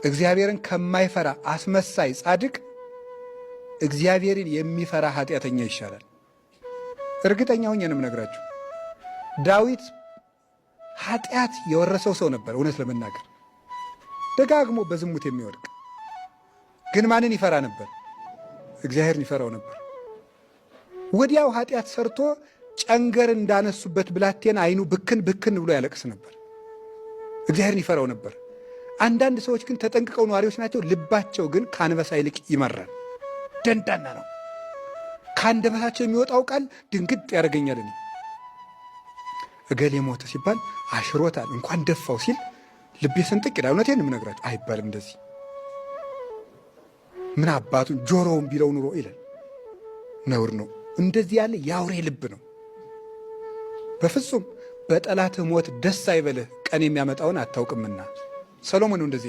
እግዚአብሔርን ከማይፈራ አስመሳይ ጻድቅ እግዚአብሔርን የሚፈራ ኃጢአተኛ ይሻላል። እርግጠኛ ሆኜ ነው የምነግራችሁ። ዳዊት ኃጢአት የወረሰው ሰው ነበር። እውነት ለመናገር ደጋግሞ በዝሙት የሚወድቅ ግን ማንን ይፈራ ነበር? እግዚአብሔርን ይፈራው ነበር። ወዲያው ኃጢአት ሰርቶ ጨንገር እንዳነሱበት ብላቴን አይኑ ብክን ብክን ብሎ ያለቅስ ነበር። እግዚአብሔርን ይፈራው ነበር። አንዳንድ ሰዎች ግን ተጠንቅቀው ነዋሪዎች ናቸው። ልባቸው ግን ከአንበሳ ይልቅ ይመራል፣ ደንዳና ነው። ከአንደበታቸው የሚወጣው ቃል ድንግጥ ያደርገኛል። እኔ እገሌ ሞተ ሲባል አሽሮታል እንኳን ደፋው ሲል ልቤ ስንጥቅ ይላል። እውነቴን ነው የምነግራችሁ። አይባልም እንደዚህ። ምን አባቱን ጆሮውን ቢለው ኑሮ ይላል። ነውር ነው። እንደዚህ ያለ የአውሬ ልብ ነው። በፍጹም በጠላትህ ሞት ደስ አይበልህ፣ ቀን የሚያመጣውን አታውቅምና። ሰሎሞን እንደዚህ